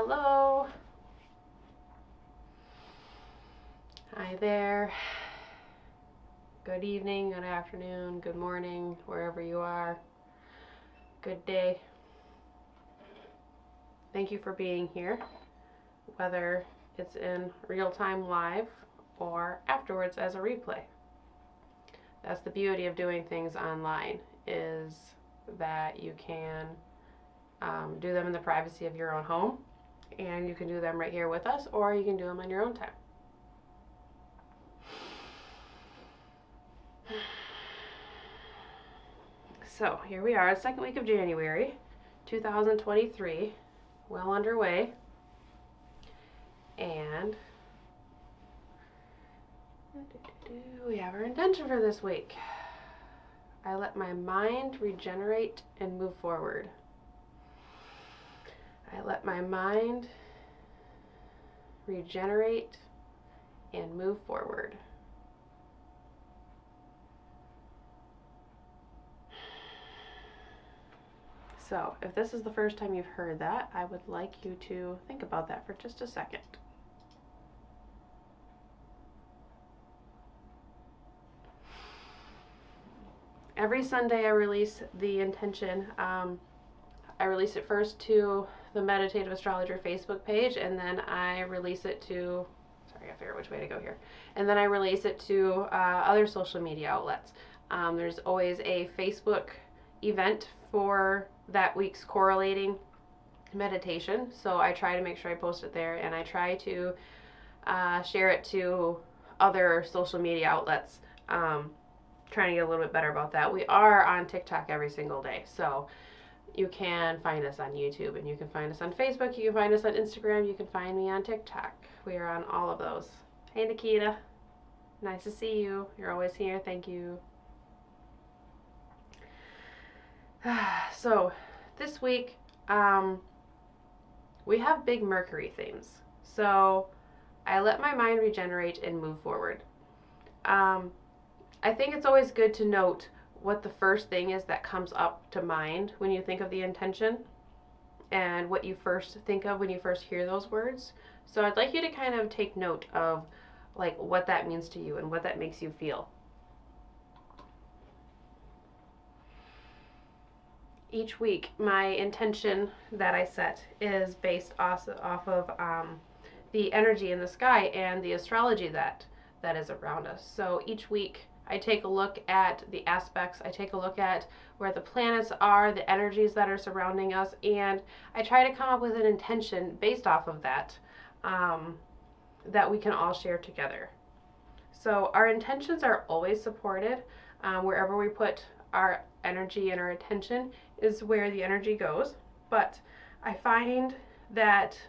Hello. Hi there. Good evening, good afternoon, good morning, wherever you are. Good day. Thank you for being here, whether it's in real-time live or afterwards as a replay. That's the beauty of doing things online, is that you can do them in the privacy of your own home, and you can do them right here with us, or you can do them on your own time. So here we are, the second week of January 2023, well underway, and we have our intention for this week. I let my mind regenerate and move forward. I let my mind regenerate and move forward. So, if this is the first time you've heard that, I would like you to think about that for just a second. Every Sunday I release the intention. I release it first to the Meditative Astrologer Facebook page, and then I release it to, sorry, I gotta figure out which way to go here. And then I release it to other social media outlets. There's always a Facebook event for that week's correlating meditation, so I try to make sure I post it there, and I try to share it to other social media outlets. Trying to get a little bit better about that. We are on TikTok every single day, so you can find us on YouTube, and you can find us on Facebook, you can find us on Instagram, you can find me on TikTok. We are on all of those. Hey Nikita, nice to see you. You're always here, thank you. So this week we have big Mercury themes, so I let my mind regenerate and move forward. I think it's always good to note what the first thing is that comes up to mind when you think of the intention, and what you first think of when you first hear those words. So I'd like you to kind of take note of like what that means to you and what that makes you feel. Each week my intention that I set is based off of the energy in the sky and the astrology that is around us. So each week I take a look at the aspects, I take a look at where the planets are, the energies that are surrounding us, and I try to come up with an intention based off of that, that we can all share together. So our intentions are always supported. Wherever we put our energy and our attention is where the energy goes. But I find that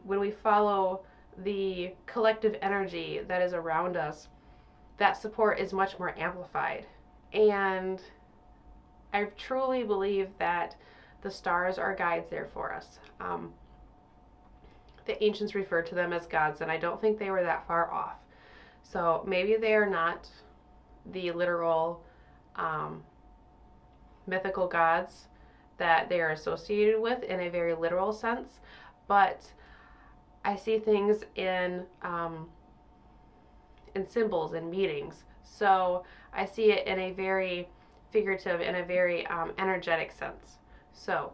when we follow the collective energy that is around us, that support is much more amplified. And I truly believe that the stars are guides there for us. The ancients referred to them as gods, and I don't think they were that far off. So maybe they are not the literal mythical gods that they are associated with in a very literal sense, but I see things in symbols and meanings. So I see it in a very figurative, in a very energetic sense. So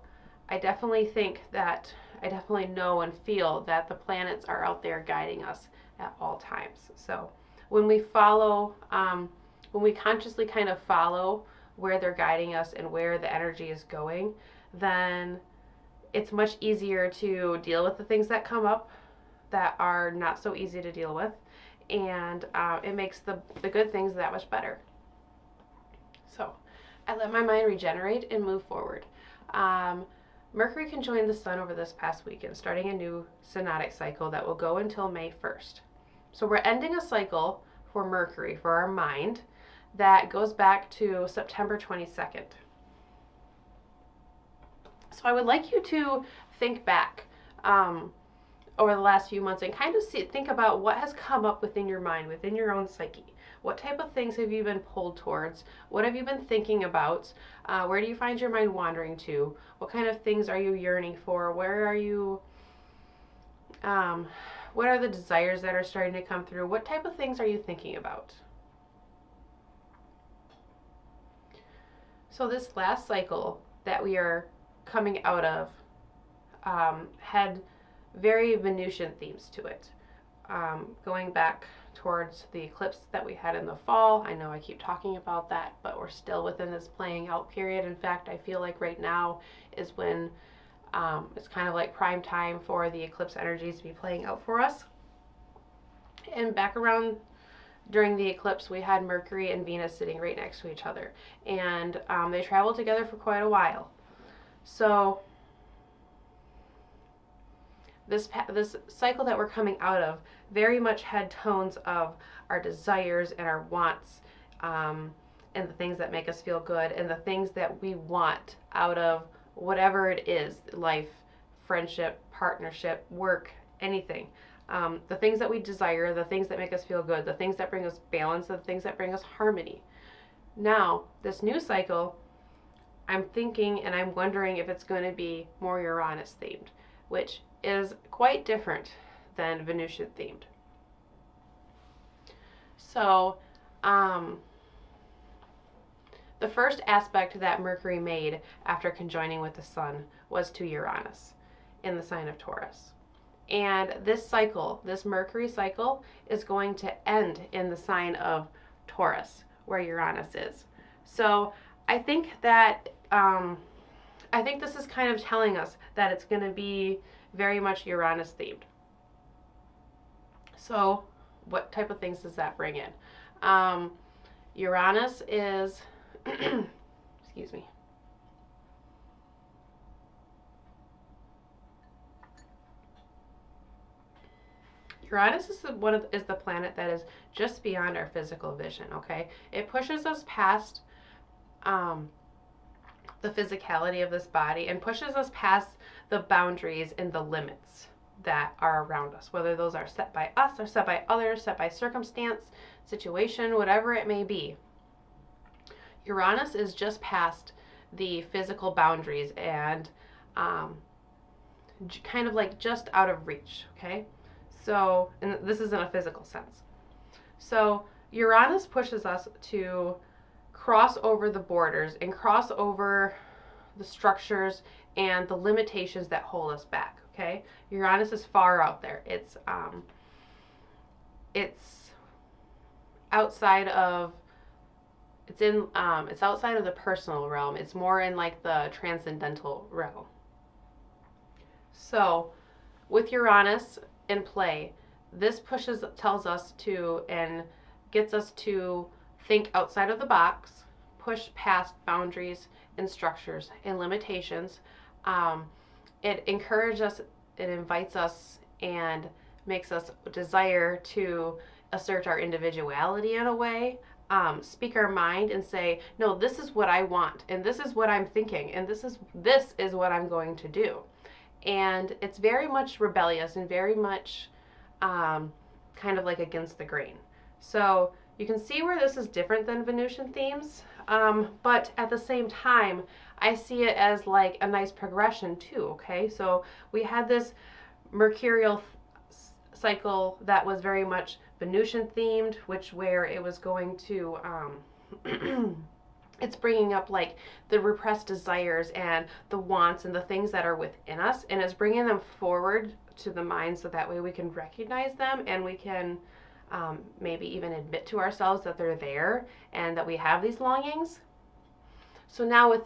I definitely think that, I definitely know and feel that the planets are out there guiding us at all times. So when we follow, when we consciously kind of follow where they're guiding us and where the energy is going, then it's much easier to deal with the things that come up that are not so easy to deal with, and it makes the good things that much better. So I let my mind regenerate and move forward. Mercury conjoined the Sun over this past weekend, starting a new synodic cycle that will go until May 1st. So we're ending a cycle for Mercury, for our mind, that goes back to September 22nd. So I would like you to think back over the last few months and kind of think about what has come up within your mind, within your own psyche. What type of things have you been pulled towards? What have you been thinking about? Where do you find your mind wandering to? What kind of things are you yearning for? Where are you, what are the desires that are starting to come through? What type of things are you thinking about? So this last cycle that we are coming out of had very Venusian themes to it. Going back towards the eclipse that we had in the fall. I know I keep talking about that, but we're still within this playing out period. In fact, I feel like right now is when it's kind of like prime time for the eclipse energies to be playing out for us. And back around during the eclipse, we had Mercury and Venus sitting right next to each other, and they traveled together for quite a while. So this cycle that we're coming out of very much had tones of our desires and our wants, and the things that make us feel good, and the things that we want out of whatever it is, life, friendship, partnership, work, anything. The things that we desire, the things that make us feel good, the things that bring us balance, the things that bring us harmony. Now, this new cycle, I'm thinking and I'm wondering if it's going to be more Uranus themed, which is quite different than Venusian themed. So, the first aspect that Mercury made after conjoining with the Sun was to Uranus in the sign of Taurus. And this cycle, this Mercury cycle, is going to end in the sign of Taurus, where Uranus is. So I think that, this is kind of telling us that it's going to be very much Uranus themed. So what type of things does that bring in? Uranus is, excuse me. Uranus is the planet that is just beyond our physical vision, okay? It pushes us past the physicality of this body and pushes us past the boundaries and the limits that are around us, whether those are set by us or set by others, set by circumstance, situation, whatever it may be. Uranus is just past the physical boundaries and kind of like just out of reach, okay? So, and this is in a physical sense. So Uranus pushes us to cross over the borders and cross over the structures and the limitations that hold us back, okay? Uranus is far out there. It's outside of it's outside of the personal realm. It's more in like the transcendental realm. So with Uranus in play, this tells us to and gets us to think outside of the box, push past boundaries and structures and limitations. It encourages us, it invites us, and makes us desire to assert our individuality in a way, speak our mind and say, no, this is what I want, and this is what I'm thinking, and this is what I'm going to do. And it's very much rebellious and very much kind of like against the grain. So you can see where this is different than Venusian themes, but at the same time, I see it as like a nice progression too, okay? So we had this mercurial cycle that was very much Venusian themed, where it was going to, it's bringing up like the repressed desires and the wants and the things that are within us, and it's bringing them forward to the mind so that way we can recognize them and we can maybe even admit to ourselves that they're there and that we have these longings. So now with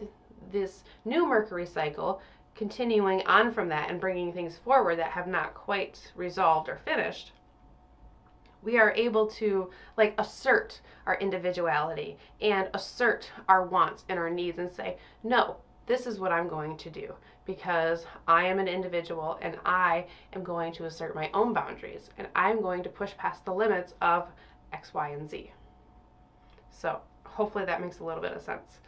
this new Mercury cycle, continuing on from that and bringing things forward that have not quite resolved or finished, we are able to like assert our individuality and assert our wants and our needs and say, no, this is what I'm going to do because I am an individual and I am going to assert my own boundaries and I'm going to push past the limits of X, Y, and Z. So hopefully that makes a little bit of sense.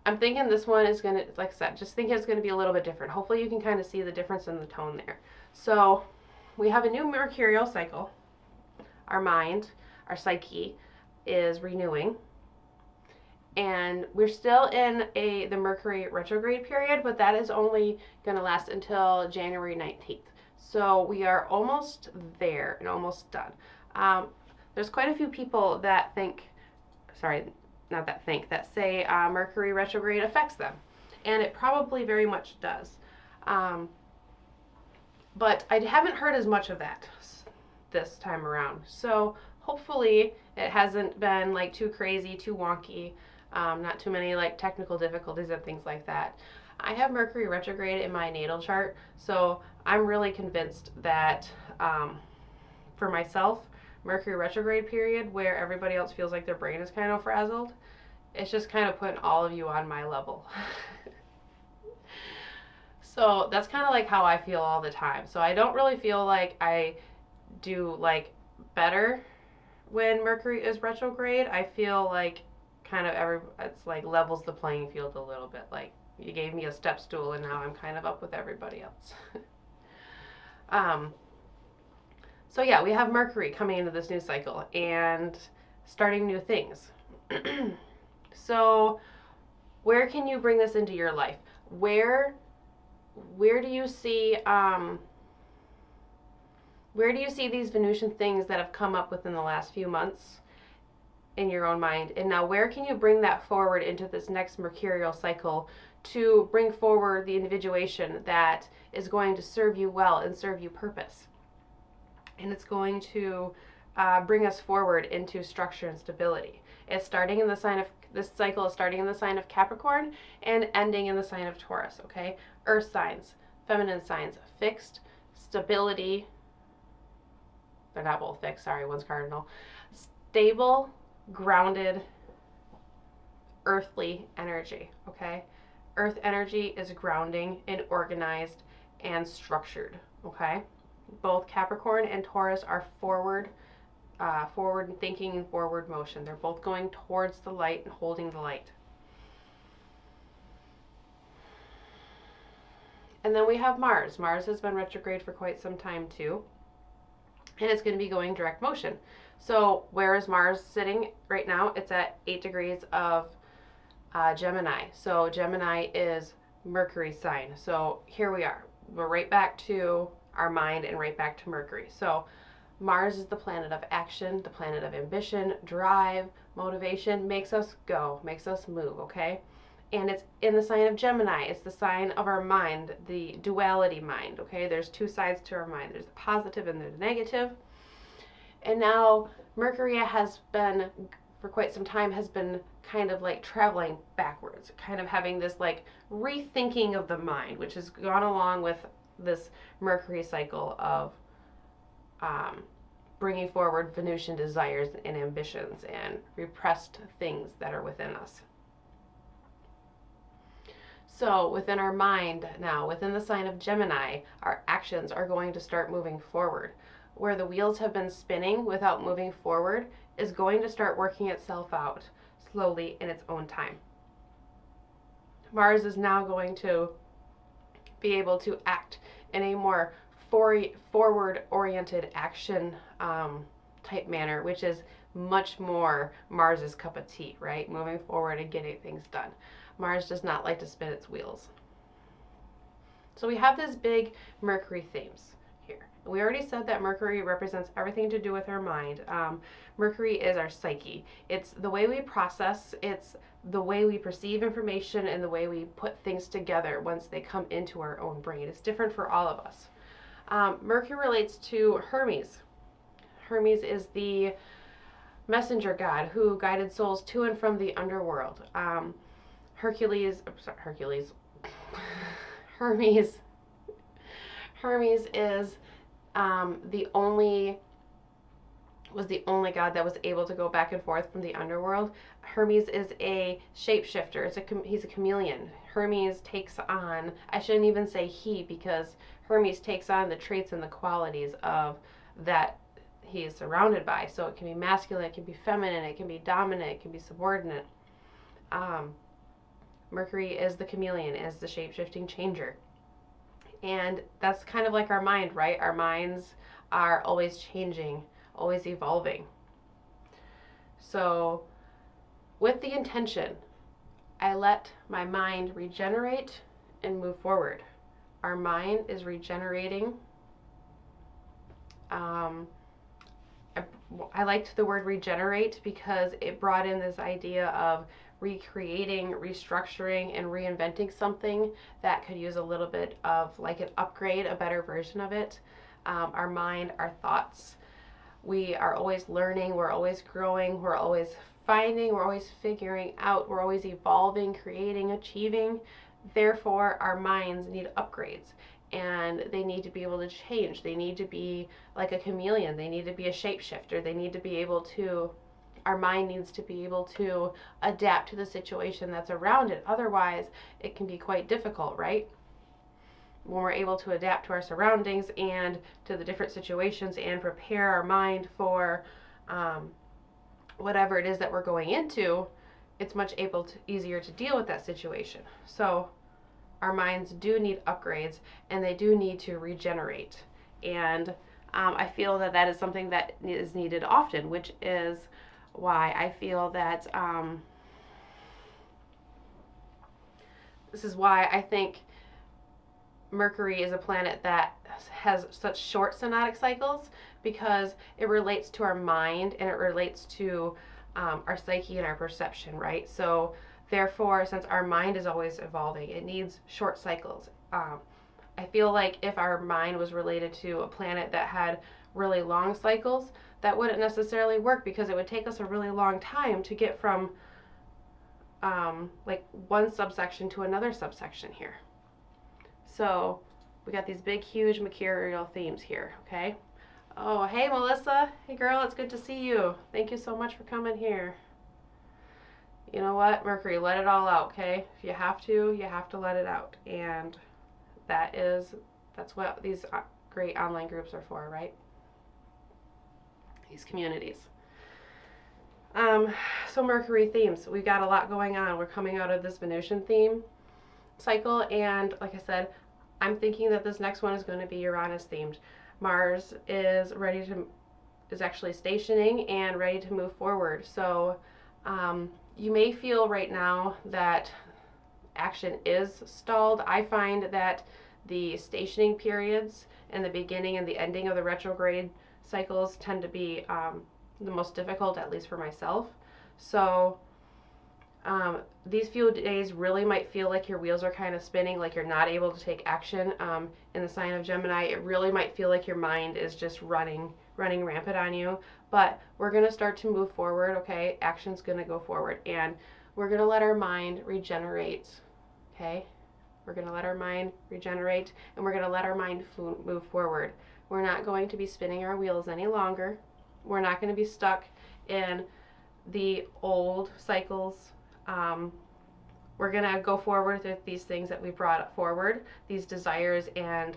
I'm thinking this one is going to, like I said, just think it's going to be a little bit different. Hopefully you can kind of see the difference in the tone there. So we have a new mercurial cycle. Our mind, our psyche is renewing. And we're still in the Mercury retrograde period, but that is only going to last until January 19th. So we are almost there and almost done. There's quite a few people that that say Mercury retrograde affects them. And it probably very much does. But I haven't heard as much of that this time around. So hopefully it hasn't been like too crazy, too wonky. Not too many like technical difficulties and things like that. I have Mercury retrograde in my natal chart, so I'm really convinced that for myself, Mercury retrograde period, where everybody else feels like their brain is kind of frazzled, it's just kind of putting all of you on my level. So that's kind of like how I feel all the time. So I don't really feel like I do like better when Mercury is retrograde. I feel like kind of it's like levels the playing field a little bit. Like you gave me a step stool and now I'm kind of up with everybody else. So yeah, we have Mercury coming into this new cycle and starting new things. So where can you bring this into your life? Where do you see these Venusian things that have come up within the last few months in your own mind? And now where can you bring that forward into this next mercurial cycle to bring forward the individuation that is going to serve you well and serve you purpose? And it's going to bring us forward into structure and stability. It's starting in the sign of, this cycle is starting in the sign of Capricorn and ending in the sign of Taurus, okay? Earth signs, feminine signs, fixed, stability. They're not both fixed, sorry, one's cardinal. Stable, grounded, earthly energy, okay? Earth energy is grounding and organized and structured, okay? Both Capricorn and Taurus are forward thinking and forward motion. They're both going towards the light and holding the light. And then we have Mars. Mars has been retrograde for quite some time too. And it's going to be going direct motion. So where is Mars sitting right now? It's at 8 degrees of Gemini. So Gemini is Mercury sign. So here we are. We're right back to our mind and right back to Mercury. So Mars is the planet of action, the planet of ambition, drive, motivation, makes us go, makes us move, okay? And it's in the sign of Gemini. It's the sign of our mind, the duality mind, okay? There's two sides to our mind. There's the positive and there's the negative. And now Mercury has been, for quite some time, has been kind of like traveling backwards, kind of having this like rethinking of the mind, which has gone along with this Mercury cycle of bringing forward Venusian desires and ambitions and repressed things that are within us. So within our mind now, within the sign of Gemini, our actions are going to start moving forward. Where the wheels have been spinning without moving forward is going to start working itself out slowly in its own time. Mars is now going to be able to act in a more forward-oriented action type manner, which is much more Mars's cup of tea, right? Moving forward and getting things done. Mars does not like to spin its wheels. So we have these big Mercury themes here. We already said that Mercury represents everything to do with our mind. Mercury is our psyche. It's the way we process, it's the way we perceive information, and the way we put things together once they come into our own brain. It's different for all of us. Mercury relates to Hermes. Hermes is the messenger god who guided souls to and from the underworld. Hermes is was the only god that was able to go back and forth from the underworld. Hermes is a shapeshifter. He's a chameleon. Hermes takes on, I shouldn't even say he, because Hermes takes on the traits and the qualities of that he is surrounded by. So it can be masculine, it can be feminine, it can be dominant, it can be subordinate. Mercury is the chameleon, is the shape-shifting changer. And that's kind of like our mind, right? Our minds are always changing, always evolving. So with the intention, I let my mind regenerate and move forward. Our mind is regenerating. I liked the word regenerate because it brought in this idea of recreating, restructuring, and reinventing something that could use a little bit of like an upgrade, a better version of it. Our mind, our thoughts. We are always learning, we're always growing, we're always finding, we're always figuring out, we're always evolving, creating, achieving. Therefore, our minds need upgrades and they need to be able to change. They need to be like a chameleon. They need to be a shapeshifter. They need to be able to, our mind needs to be able to adapt to the situation that's around it. Otherwise, it can be quite difficult, right? When we're able to adapt to our surroundings and to the different situations and prepare our mind for whatever it is that we're going into, it's much easier to deal with that situation. So our minds do need upgrades and they do need to regenerate. And I feel that that is something that is needed often, which is why I feel that this is why I think Mercury is a planet that has such short synodic cycles, because it relates to our mind and it relates to our psyche and our perception, right? So therefore, since our mind is always evolving, it needs short cycles. I feel like if our mind was related to a planet that had really long cycles, that wouldn't necessarily work, because it would take us a really long time to get from like one subsection to another subsection here. So we got these big, huge mercurial themes here, okay? Oh, hey, Melissa. Hey, girl, it's good to see you. Thank you so much for coming here. You know what, Mercury, let it all out, okay? If you have to let it out. And that's what these great online groups are for, right? These communities. So Mercury themes. We've got a lot going on. We're coming out of this Venusian theme cycle, and like I said, I'm thinking that this next one is going to be Uranus themed. Mars is actually stationing and ready to move forward. So you may feel right now that action is stalled. I find that the stationing periods and the beginning and the ending of the retrograde cycles tend to be the most difficult, at least for myself. So these few days really might feel like your wheels are kind of spinning, like you're not able to take action. In the sign of Gemini, it really might feel like your mind is just running rampant on you. But we're going to start to move forward, okay? Action's going to go forward, and we're going to let our mind regenerate, okay? We're going to let our mind regenerate, and we're going to let our mind move forward. We're not going to be spinning our wheels any longer. We're not going to be stuck in the old cycles. We're going to go forward with these things that we brought forward, these desires and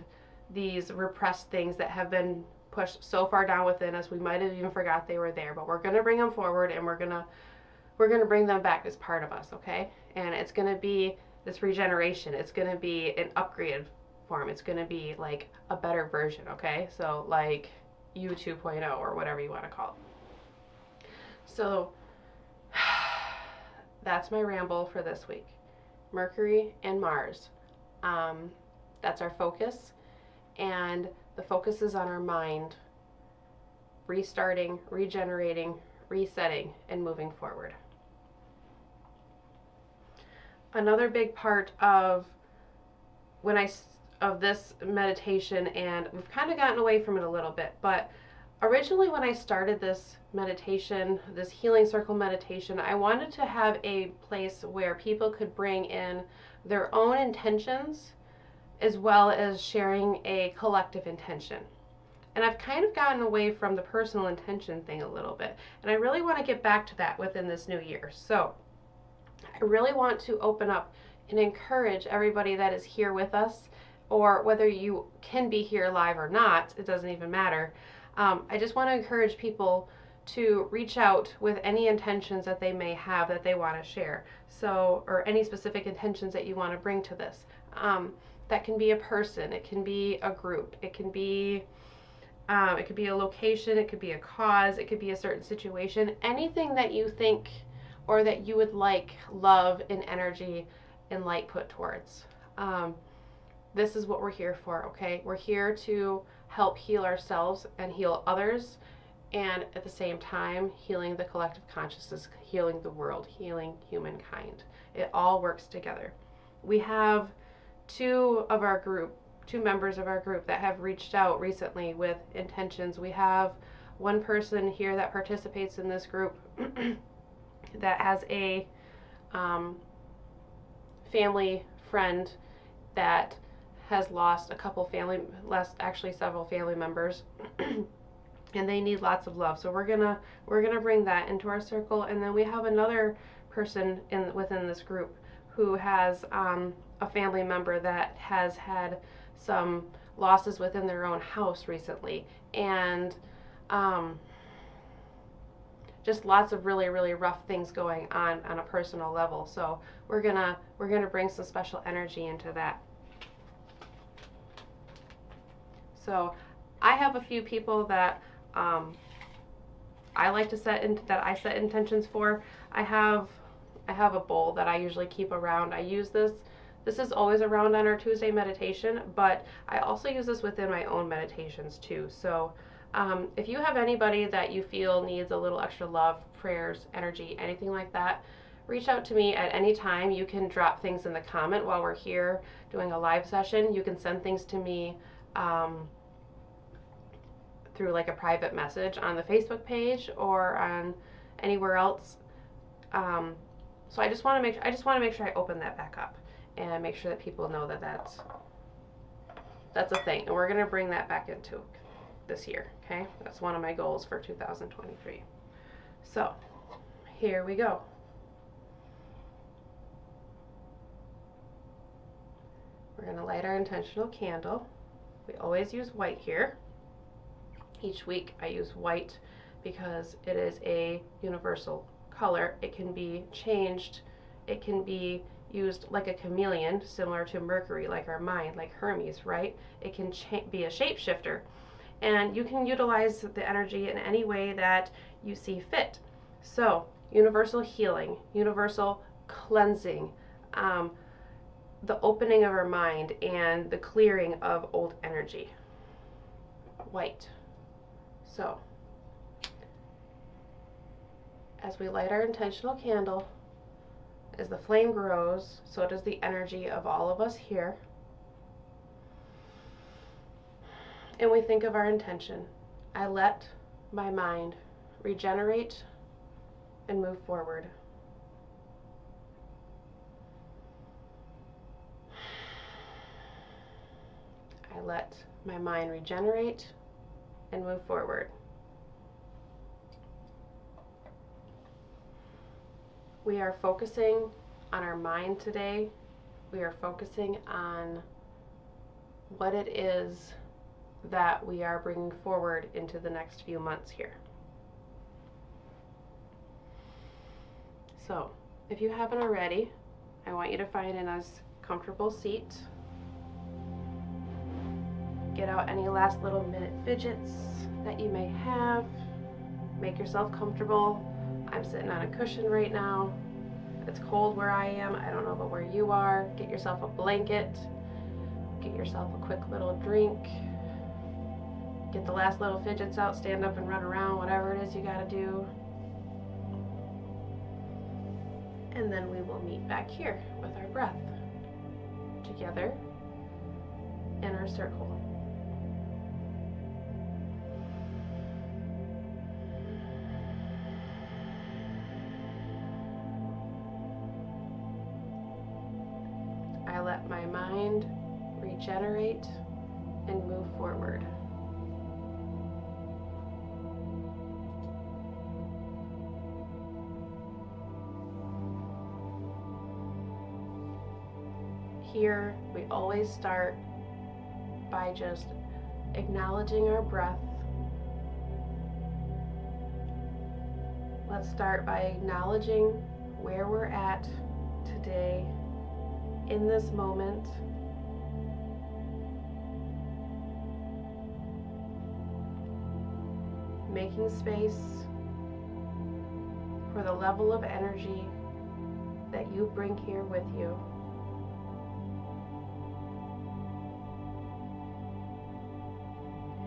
these repressed things that have been pushed so far down within us we might have even forgot they were there, but we're going to bring them forward, and we're going to bring them back as part of us, okay? And it's going to be this regeneration. It's going to be an upgraded form. It's going to be like a better version, okay? So like U 2.0 or whatever you want to call it. So that's my ramble for this week. Mercury and Mars. That's our focus. And the focus is on our mind restarting, regenerating, resetting, and moving forward. Another big part of this meditation, and we've kind of gotten away from it a little bit, but originally when I started this meditation, this healing circle meditation, I wanted to have a place where people could bring in their own intentions as well as sharing a collective intention. And I've kind of gotten away from the personal intention thing a little bit, and I really want to get back to that within this new year. So I really want to open up and encourage everybody that is here with us, or whether you can be here live or not, it doesn't even matter. I just want to encourage people to reach out with any intentions that they may have that they want to share. So, or any specific intentions that you want to bring to this. That can be a person, it can be a group, it can be a location, it could be a cause, it could be a certain situation. Anything that you think or that you would like love and energy and light put towards. This is what we're here for, okay? We're here to help heal ourselves and heal others, and at the same time, healing the collective consciousness, healing the world, healing humankind. It all works together. We have two members of our group that have reached out recently with intentions. We have one person here that participates in this group that has a family friend that has lost several family members and they need lots of love. So we're gonna bring that into our circle. And then we have another person within this group who has a family member that has had some losses within their own house recently, and just lots of really, really rough things going on a personal level. So we're gonna bring some special energy into that. So I have a few people that I like to set intentions for. I have a bowl that I usually keep around. I use this. This is always around on our Tuesday meditation, but I also use this within my own meditations too. So if you have anybody that you feel needs a little extra love, prayers, energy, anything like that, reach out to me at any time. You can drop things in the comment while we're here doing a live session. You can send things to me through like a private message on the Facebook page or on anywhere else. So I just want to make sure I open that back up and make sure that people know that that's a thing, and we're going to bring that back into this year. Okay, that's one of my goals for 2023. So here we go. We're going to light our intentional candle. We always use white here. Each week I use white because it is a universal color. It can be changed. It can be used like a chameleon, similar to Mercury, like our mind, like Hermes, right? It can be a shapeshifter. And you can utilize the energy in any way that you see fit. So, universal healing, universal cleansing, the opening of our mind, and the clearing of old energy. White. So, as we light our intentional candle, as the flame grows, so does the energy of all of us here. And we think of our intention. I let my mind regenerate and move forward. I let my mind regenerate and move forward. We are focusing on our mind today. We are focusing on what it is that we are bringing forward into the next few months here. So, if you haven't already, I want you to find a nice comfortable seat. Get out any last little minute fidgets that you may have. Make yourself comfortable. I'm sitting on a cushion right now. It's cold where I am. I don't know about where you are. Get yourself a blanket. Get yourself a quick little drink. Get the last little fidgets out. Stand up and run around, whatever it is you gotta do. And then we will meet back here with our breath together in our circle. I let my mind regenerate and move forward. Here, we always start by just acknowledging our breath Let's start by acknowledging where we're at today in this moment. Making space for the level of energy that you bring here with you.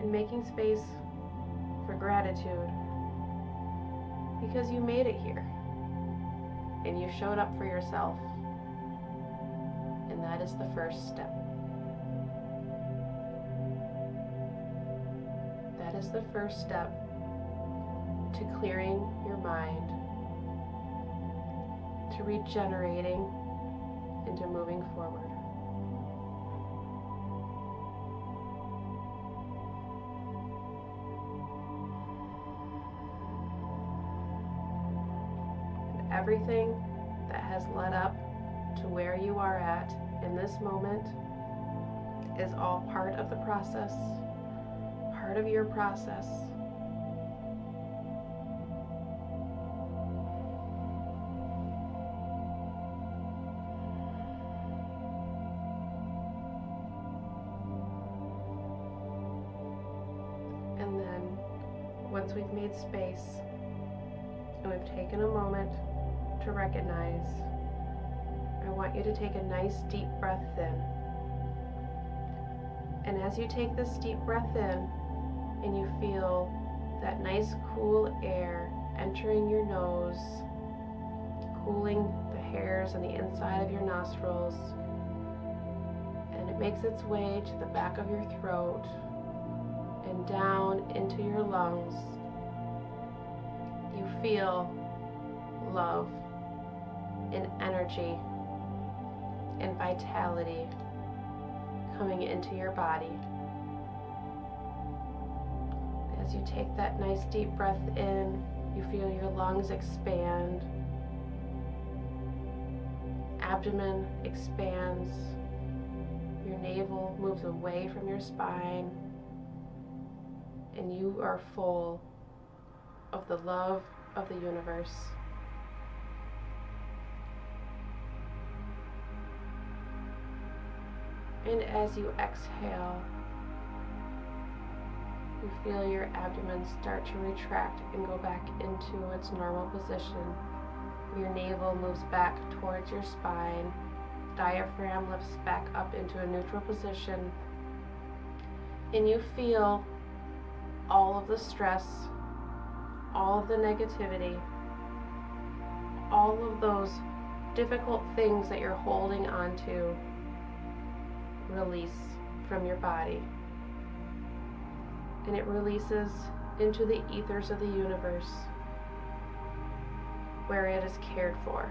And making space for gratitude because you made it here and you showed up for yourself. And that is the first step. That is the first step to clearing your mind, to regenerating, and to moving forward. And everything that has led up to where you are at in this moment is all part of the process, part of your process. And then once we've made space and we've taken a moment to recognize, I want you to take a nice deep breath in. And as you take this deep breath in and you feel that nice cool air entering your nose, cooling the hairs on the inside of your nostrils, and it makes its way to the back of your throat and down into your lungs, you feel love and energy and vitality coming into your body. As you take that nice deep breath in, you feel your lungs expand, abdomen expands, your navel moves away from your spine, and you are full of the love of the universe. And as you exhale, you feel your abdomen start to retract and go back into its normal position. Your navel moves back towards your spine. Diaphragm lifts back up into a neutral position. And you feel all of the stress, all of the negativity, all of those difficult things that you're holding on to release from your body. And it releases into the ethers of the universe where it is cared for.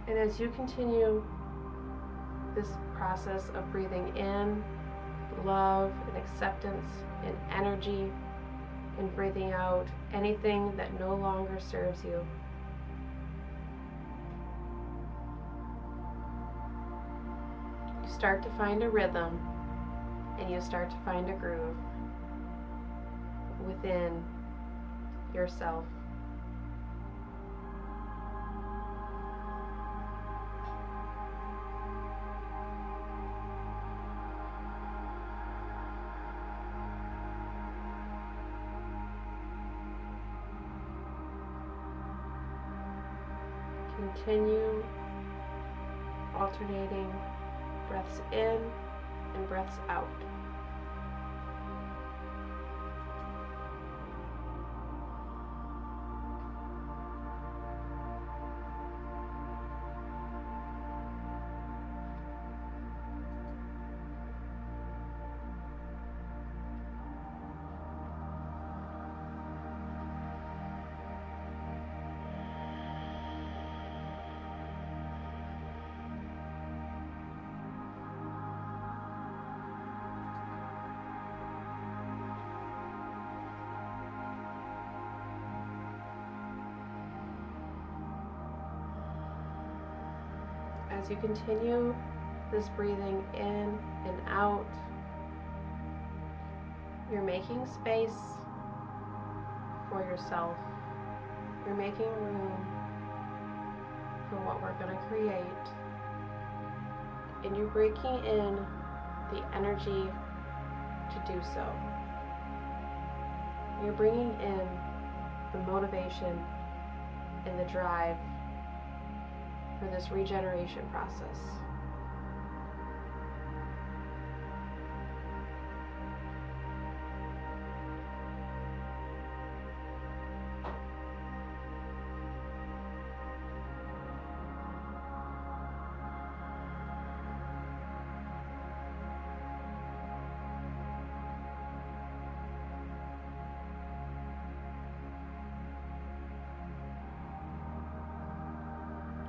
And as you continue this process of breathing in love and acceptance and energy and breathing out anything that no longer serves you, you start to find a rhythm and you start to find a groove within yourself. Continue alternating breaths in and breaths out. As you continue this breathing in and out, You're making space for yourself. You're making room for what we're going to create. And you're breaking in the energy to do so. You're bringing in the motivation and the drive for this regeneration process.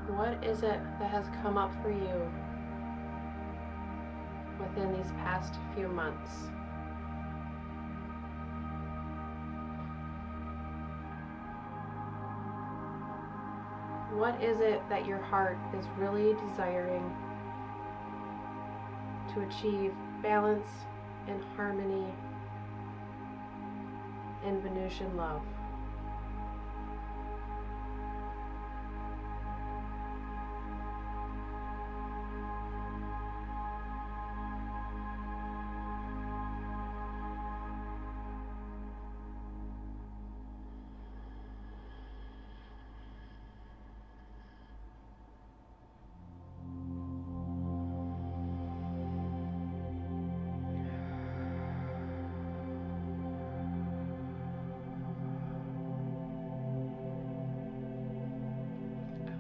What is it that has come up for you within these past few months? What is it that your heart is really desiring to achieve balance and harmony and Venusian love?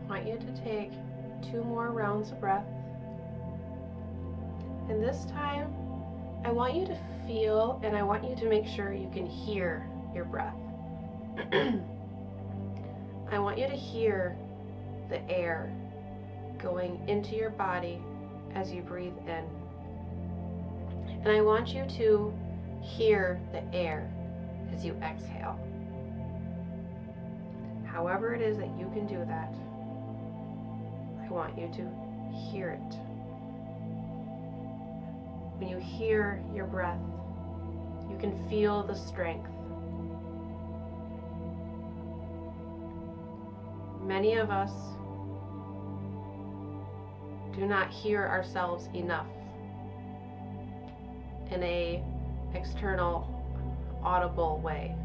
I want you to take 2 more rounds of breath. And this time, I want you to feel and I want you to make sure you can hear your breath. I want you to hear the air going into your body as you breathe in. And I want you to hear the air as you exhale. However it is that you can do that, I want you to hear it. When you hear your breath, you can feel the strength. Many of us do not hear ourselves enough in a external, audible way.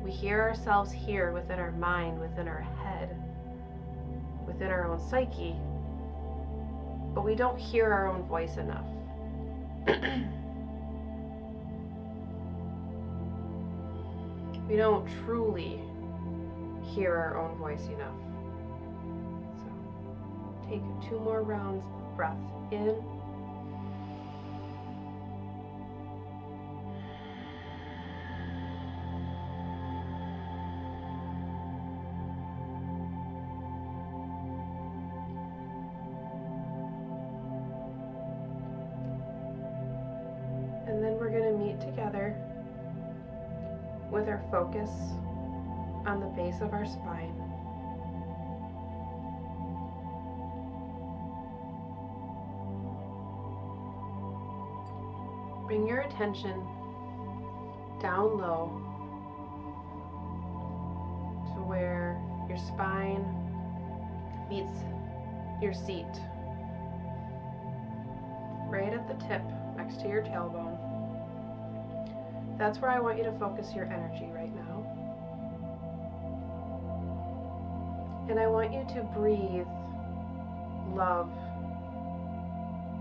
We hear ourselves here within our mind, within our head, within our own psyche, but we don't hear our own voice enough. We don't truly hear our own voice enough. So take 2 more rounds of breath in. And then we're going to meet together with our focus on the base of our spine. Bring your attention down low to where your spine meets your seat, right at the tip next to your tailbone. That's where I want you to focus your energy right now. And I want you to breathe love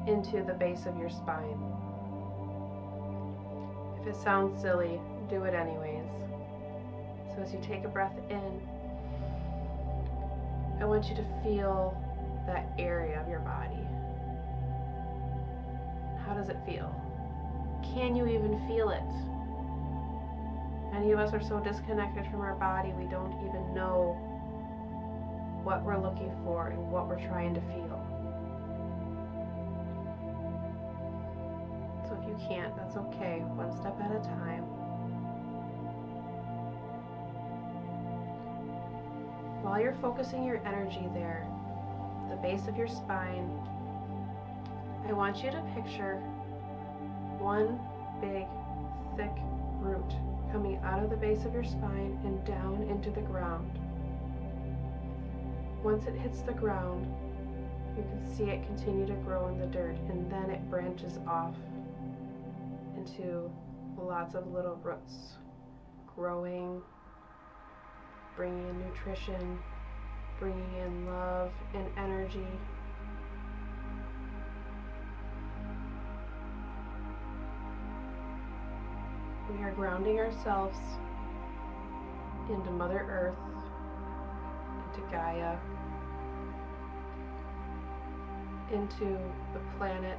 into the base of your spine. If it sounds silly, do it anyways. So as you take a breath in, I want you to feel that area of your body. How does it feel? Can you even feel it? Many of us are so disconnected from our body, we don't even know what we're looking for and what we're trying to feel. So if you can't, that's okay. One step at a time. While you're focusing your energy there, the base of your spine, I want you to picture one big, thick root coming out of the base of your spine and down into the ground. Once it hits the ground, you can see it continue to grow in the dirt, and then it branches off into lots of little roots, growing, bringing in nutrition, bringing in love and energy. We are grounding ourselves into Mother Earth, into Gaia, into the planet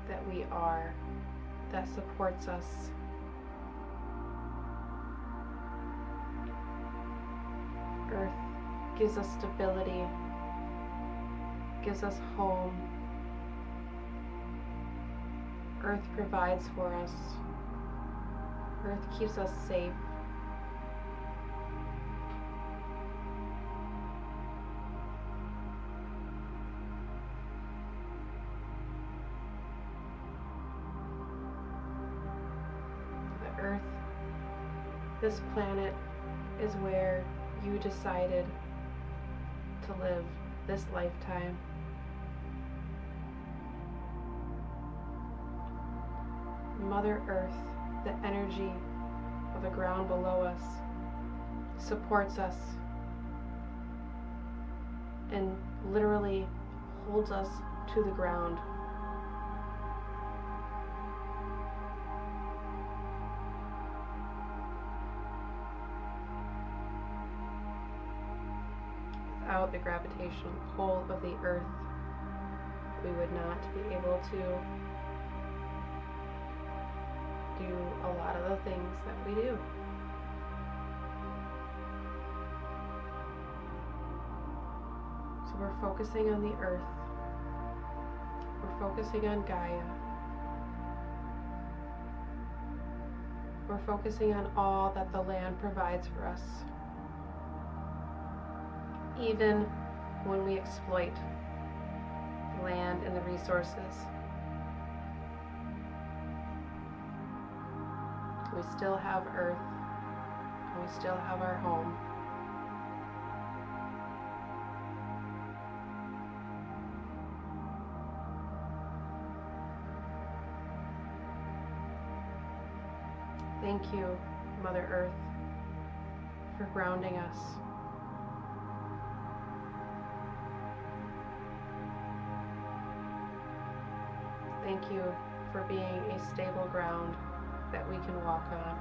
that we are, that supports us. Earth gives us stability, gives us home. Earth provides for us. Earth keeps us safe. The Earth, this planet, is where you decided to live this lifetime. Mother Earth, the energy of the ground below us, supports us and literally holds us to the ground. Without the gravitational pull of the Earth, we would not be able to do a lot of the things that we do. So we're focusing on the Earth. We're focusing on Gaia. We're focusing on all that the land provides for us. Even when we exploit the land and the resources, we still have Earth, and we still have our home. Thank you, Mother Earth, for grounding us. Thank you for being a stable ground that we can walk on.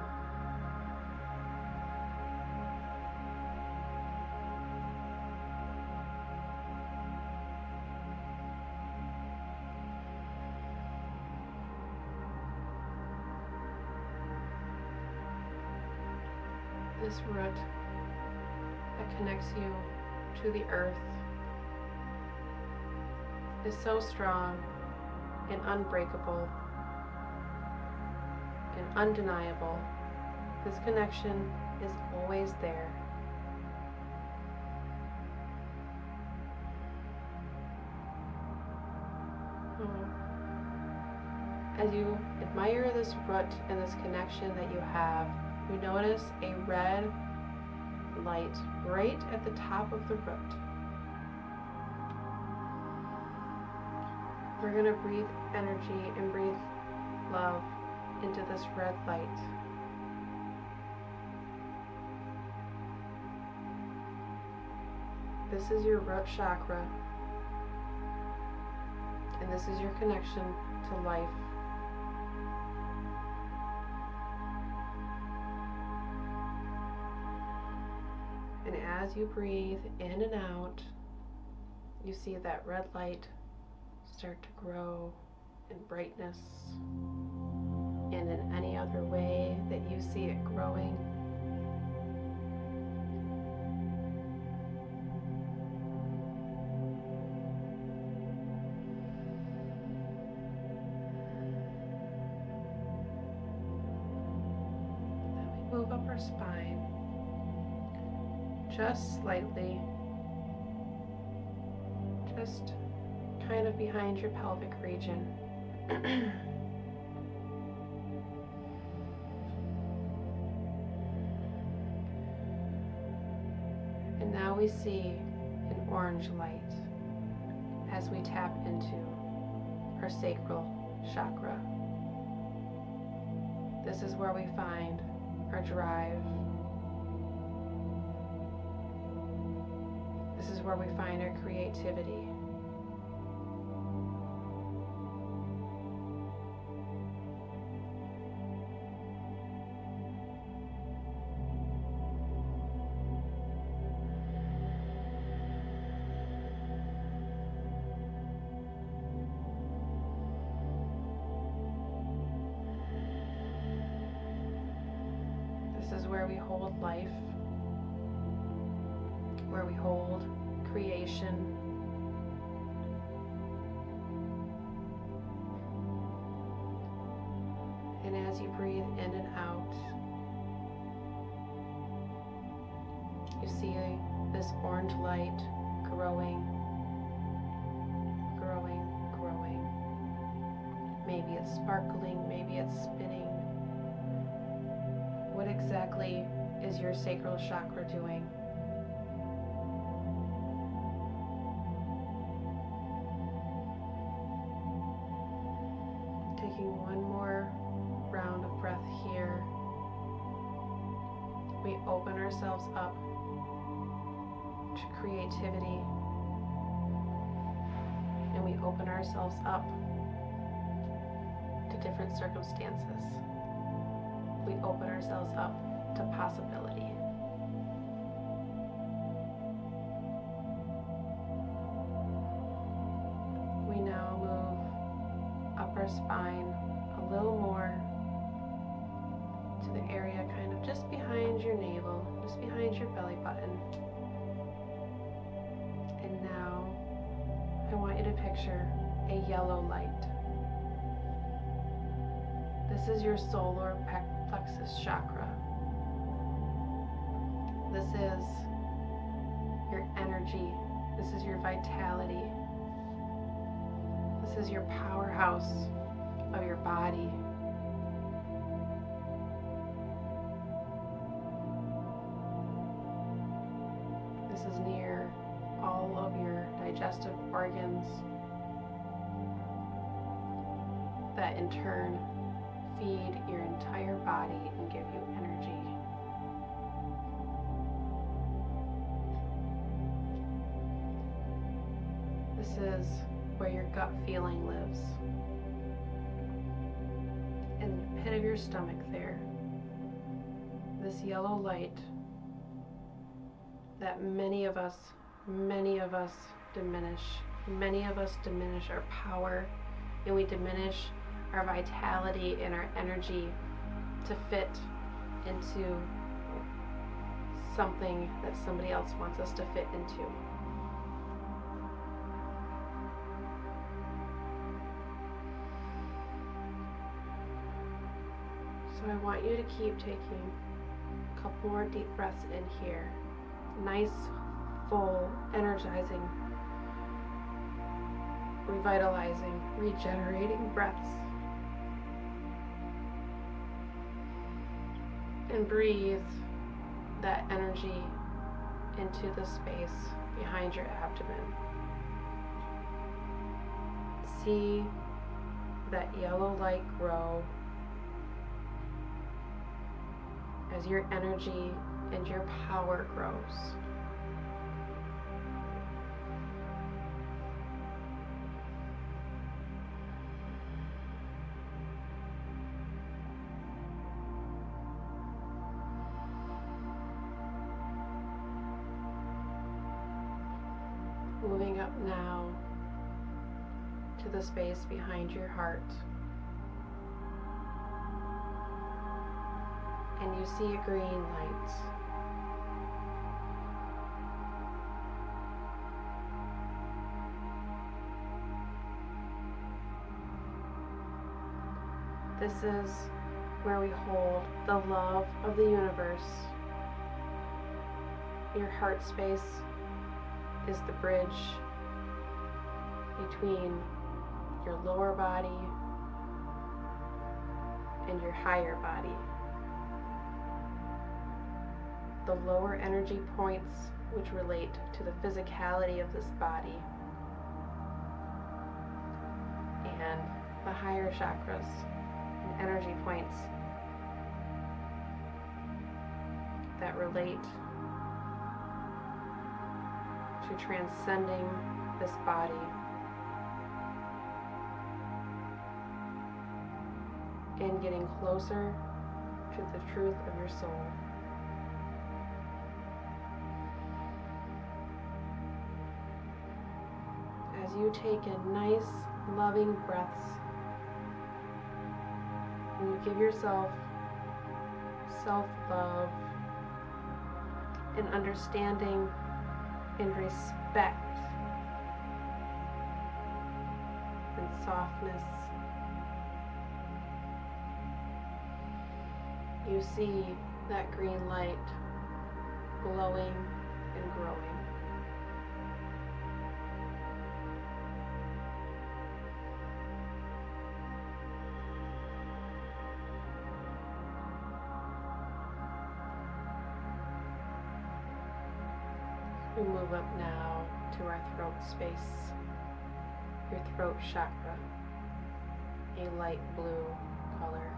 This root that connects you to the earth is so strong and unbreakable and undeniable. This connection is always there. As you admire this root and this connection that you have, you notice a red light right at the top of the root. We're going to breathe energy and breathe love into this red light. This is your root chakra, and this is your connection to life. And as you breathe in and out, you see that red light start to grow in brightness and in any other way that you see it growing. Then we move up our spine just slightly, just kind of behind your pelvic region. now we see an orange light as we tap into our sacral chakra. This is where we find our drive. This is where we find our creativity. This is where we hold life, where we hold creation. And as you breathe in and out, you see this orange light growing, growing, growing. Maybe it's sparkling, maybe it's spinning. What exactly is your sacral chakra doing? Taking one more round of breath here. We open ourselves up to creativity, and we open ourselves up to different circumstances. We open ourselves up to possibility. We now move up our spine a little more to the area kind of just behind your navel, just behind your belly button. And now I want you to picture a yellow light. This is your solar plexus chakra. This is your energy. This is your vitality. This is your powerhouse of your body. This is near all of your digestive organs that in turn feed your entire body and give you energy. This is where your gut feeling lives. In the pit of your stomach there. This yellow light that many of us diminish. Many of us diminish our power, and we diminish our vitality and our energy to fit into something that somebody else wants us to fit into. So I want you to keep taking a couple more deep breaths in here. Nice, full, energizing, revitalizing, regenerating breaths. And breathe that energy into the space behind your abdomen. See that yellow light grow as your energy and your power grows. Moving up now to the space behind your heart. And you see a green light. This is where we hold the love of the universe. Your heart space is the bridge between your lower body and your higher body. The lower energy points which relate to the physicality of this body, and the higher chakras and energy points that relate to transcending this body and getting closer to the truth of your soul. As you take in nice, loving breaths, and you give yourself self-love and understanding and respect and softness, you see that green light glowing and growing. We move up now to our throat space, your throat chakra, a light blue color.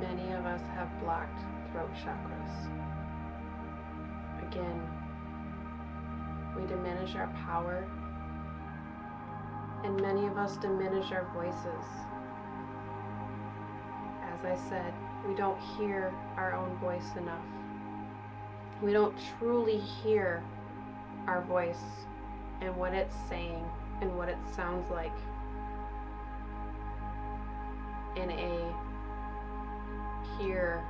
Many of us have blocked throat chakras. Again, we diminish our power, and many of us diminish our voices. As I said, we don't hear our own voice enough. We don't truly hear our voice and what it's saying and what it sounds like in a pure,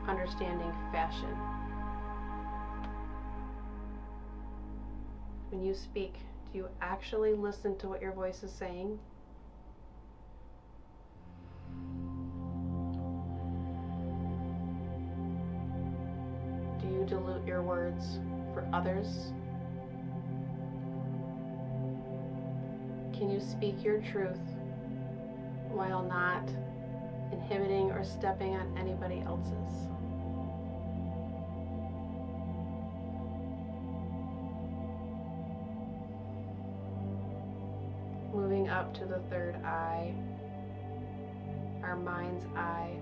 understanding fashion. When you speak, do you actually listen to what your voice is saying? Do you dilute your words for others? Can you speak your truth while not inhibiting or stepping on anybody else's? Moving up to the third eye, our mind's eye,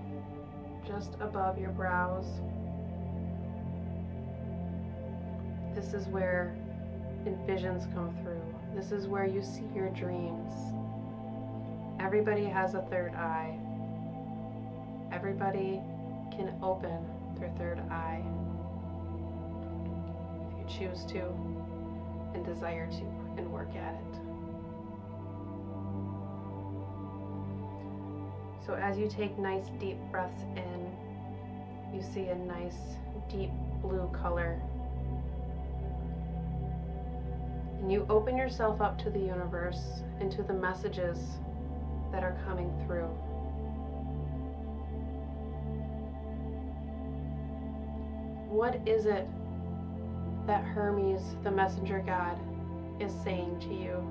just above your brows. This is where visions come through. This is where you see your dreams. Everybody has a third eye. Everybody can open their third eye if you choose to and desire to and work at it. So as you take nice deep breaths in, you see a nice deep blue color. And you open yourself up to the universe and to the messages that are coming through. What is it that Hermes, the messenger god, is saying to you?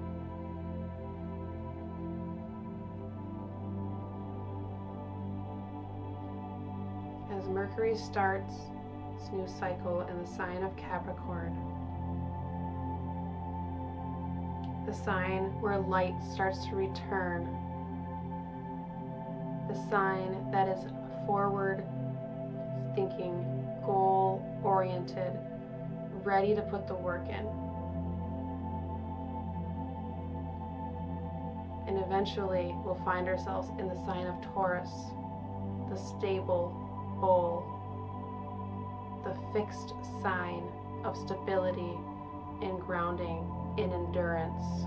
As Mercury starts its new cycle in the sign of Capricorn, the sign where light starts to return, the sign that is forward thinking, goal-oriented, ready to put the work in. And eventually we'll find ourselves in the sign of Taurus, the stable bull, the fixed sign of stability and grounding in endurance.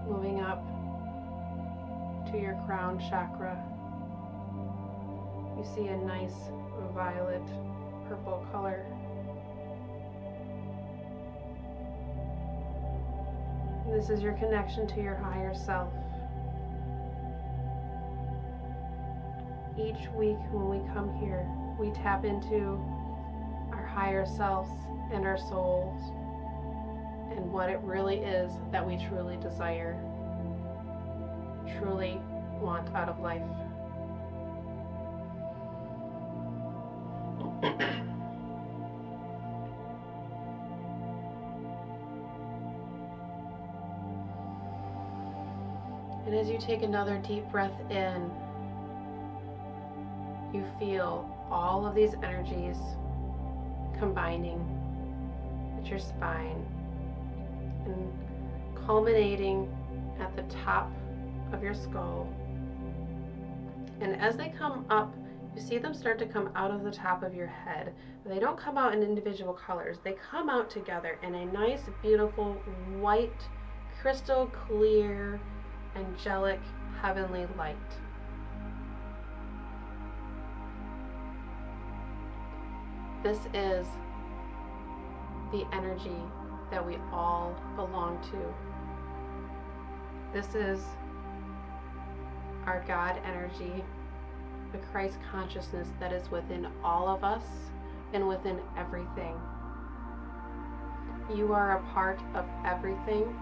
Moving up to your crown chakra, you see a nice violet purple color. This is your connection to your higher self. each week when we come here, we tap into our higher selves and our souls and what it really is that we truly desire, truly want out of life. And as you take another deep breath in, you feel all of these energies combining at your spine and culminating at the top of your skull. And as they come up, you see them start to come out of the top of your head. But they don't come out in individual colors. They come out together in a nice, beautiful, white, crystal clear, angelic, heavenly light. This is the energy that we all belong to. This is our God energy, the Christ consciousness that is within all of us and within everything. You are a part of everything,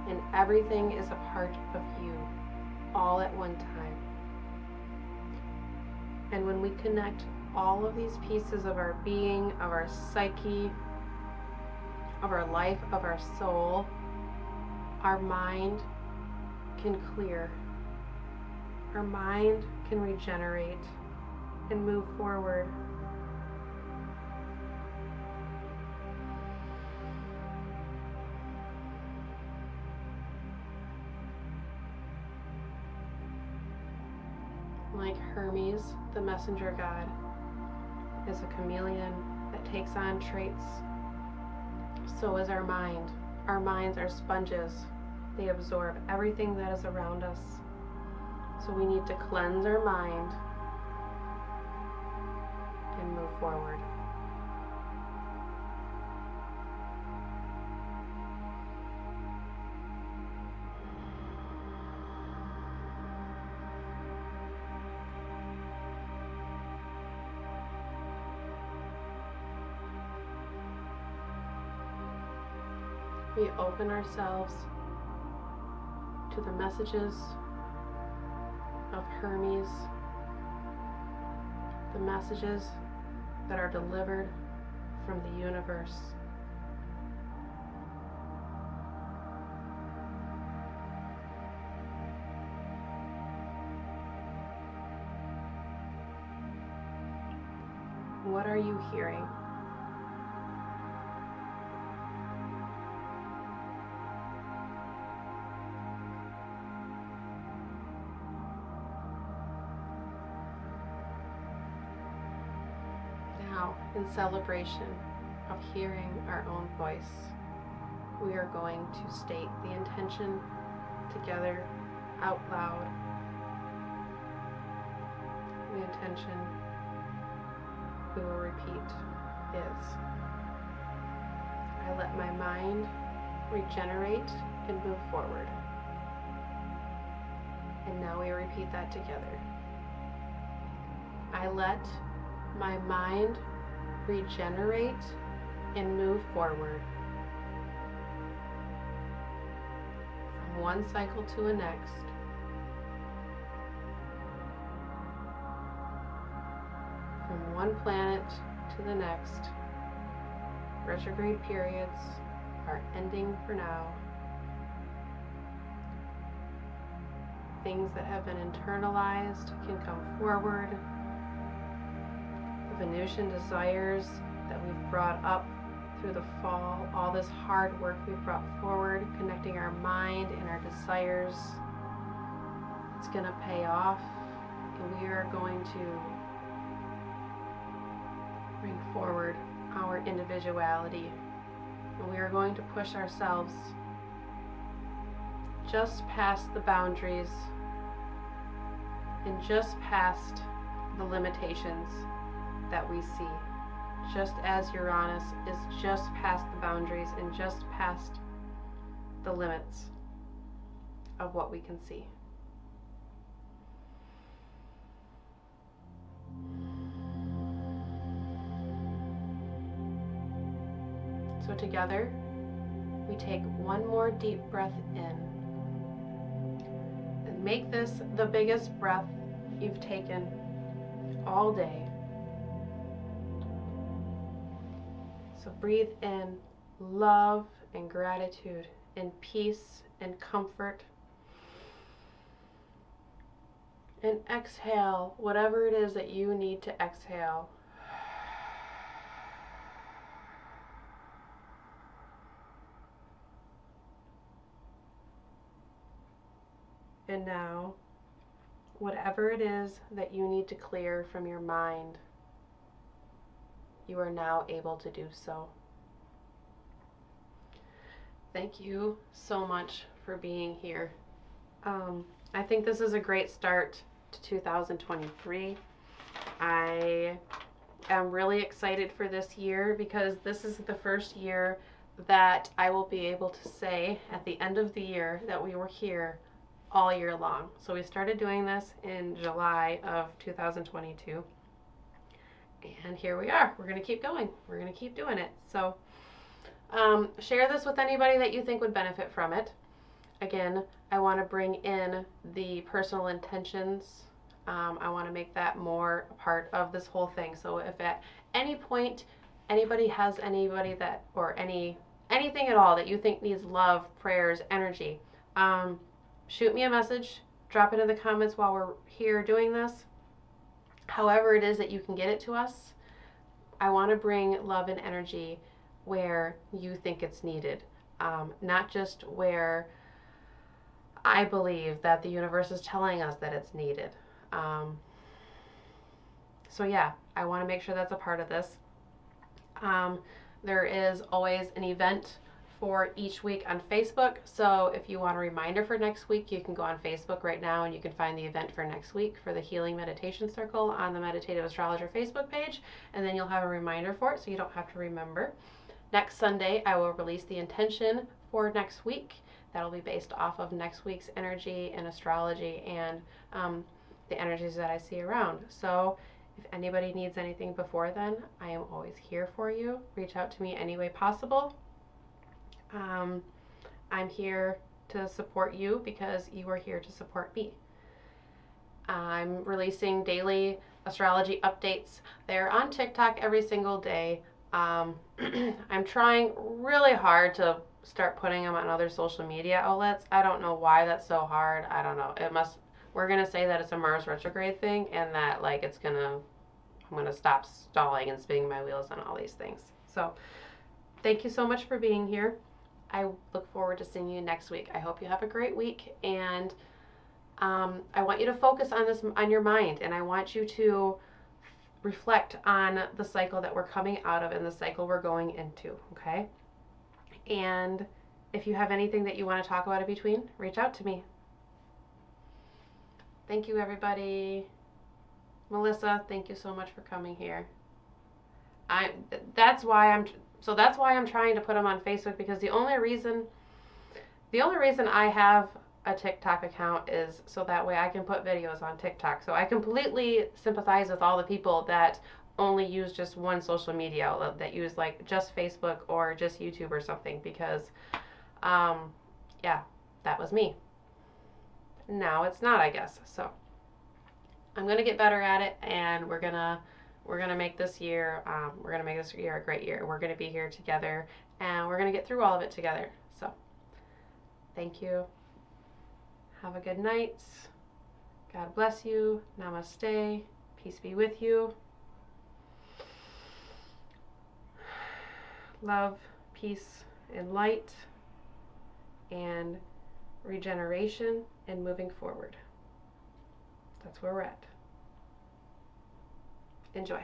and everything is a part of you, all at one time. And when we connect all of these pieces of our being, of our psyche, of our life, of our soul, our mind can clear. Our mind can regenerate and move forward. Like Hermes, the messenger god, is a chameleon that takes on traits, so is our mind. Our minds are sponges. They absorb everything that is around us. So we need to cleanse our mind and move forward. We open ourselves to the messages of Hermes, the messages that are delivered from the universe. What are you hearing? Now, in celebration of hearing our own voice, we are going to state the intention together out loud. The intention we will repeat is, I let my mind regenerate and move forward. And now we repeat that together. I let my mind regenerate and move forward. From one cycle to the next. From one planet to the next. Retrograde periods are ending for now. Things that have been internalized can come forward. The Venusian desires that we've brought up through the fall, all this hard work we've brought forward, connecting our mind and our desires, it's going to pay off, and we are going to bring forward our individuality, and we are going to push ourselves just past the boundaries and just past the limitations that we see, just as Uranus is just past the boundaries and just past the limits of what we can see. So together, we take one more deep breath in. And make this the biggest breath you've taken all day. So breathe in love and gratitude and peace and comfort. And exhale whatever it is that you need to exhale. And now, whatever it is that you need to clear from your mind, you are now able to do so. Thank you so much for being here. I think this is a great start to 2023. I am really excited for this year because this is the first year that I will be able to say at the end of the year that we were here all year long. So we started doing this in July of 2022. And here we are. We're going to keep going. We're going to keep doing it. So share this with anybody that you think would benefit from it. Again, I want to bring in the personal intentions. I want to make that more a part of this whole thing. So if at any point anybody has anybody that, or anything at all that you think needs love, prayers, energy, shoot me a message, drop it in the comments while we're here doing this. However it is that you can get it to us, I want to bring love and energy where you think it's needed, not just where I believe that the universe is telling us that it's needed. So yeah, I want to make sure that's a part of this. There is always an event for each week on Facebook. So if you want a reminder for next week, you can go on Facebook right now and you can find the event for next week for the Healing Meditation Circle on the Meditative Astrologer Facebook page. And then you'll have a reminder for it so you don't have to remember. Next Sunday, I will release the intention for next week. That'll be based off of next week's energy and astrology and the energies that I see around. So if anybody needs anything before then, I am always here for you. Reach out to me any way possible. I'm here to support you because you are here to support me. I'm releasing daily astrology updates. They're on TikTok every single day. I'm trying really hard to start putting them on other social media outlets. I don't know why that's so hard. I don't know. We're going to say that it's a Mars retrograde thing and that like I'm going to stop stalling and spinning my wheels on all these things. So thank you so much for being here. I look forward to seeing you next week. I hope you have a great week, and I want you to focus on this on your mind, and I want you to reflect on the cycle that we're coming out of and the cycle we're going into, okay? And if you have anything that you want to talk about in between, reach out to me. Thank you, everybody. Melissa, thank you so much for coming here. That's why I'm trying to put them on Facebook, because the only reason I have a TikTok account is so that way I can put videos on TikTok. So I completely sympathize with all the people that only use just one social media outlet, that use like just Facebook or just YouTube or something, because yeah, that was me. Now it's not, I guess. So I'm gonna get better at it, and we're gonna make this year a great year. We're gonna be here together, and we're gonna get through all of it together. So thank you. Have a good night. God bless you. Namaste. Peace be with you. Love, peace, and light, and regeneration, and moving forward. That's where we're at. Enjoy.